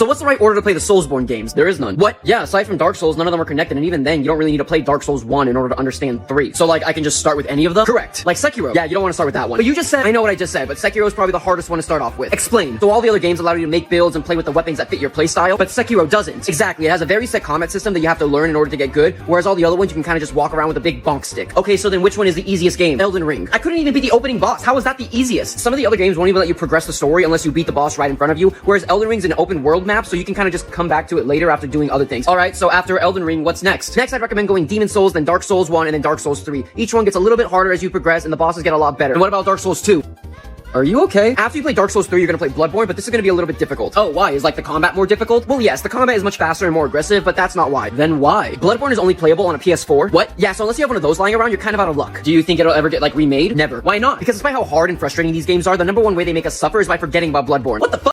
So what's the right order to play the Soulsborne games? There is none. What? Yeah, aside from Dark Souls, none of them are connected, and even then, you don't really need to play Dark Souls 1 in order to understand 3. So like, I can just start with any of them? Correct. Like Sekiro. Yeah, you don't want to start with that one. But you just said, I know what I just said, but Sekiro is probably the hardest one to start off with. Explain. So all the other games allow you to make builds and play with the weapons that fit your playstyle, but Sekiro doesn't. Exactly, it has a very set combat system that you have to learn in order to get good, whereas all the other ones you can kind of just walk around with a big bonk stick. Okay, so then which one is the easiest game? Elden Ring. I couldn't even beat the opening boss. How is that the easiest? Some of the other games won't even let you progress the story unless you beat the boss right in front of you, whereas Elden Ring's an open world map, so you can kind of just come back to it later after doing other things. Alright, so after Elden Ring, what's next? Next, I'd recommend going Demon Souls, then Dark Souls 1, and then Dark Souls 3. Each one gets a little bit harder as you progress, and the bosses get a lot better. And what about Dark Souls 2? Are you okay? After you play Dark Souls 3, you're gonna play Bloodborne, but this is gonna be a little bit difficult. Oh, why? Is like the combat more difficult? Well, yes, the combat is much faster and more aggressive, but that's not why. Then why? Bloodborne is only playable on a PS4. What? Yeah, so unless you have one of those lying around, you're kind of out of luck. Do you think it'll ever get, like, remade? Never. Why not? Because despite how hard and frustrating these games are, the #1 way they make us suffer is by forgetting about Bloodborne. What the fuck?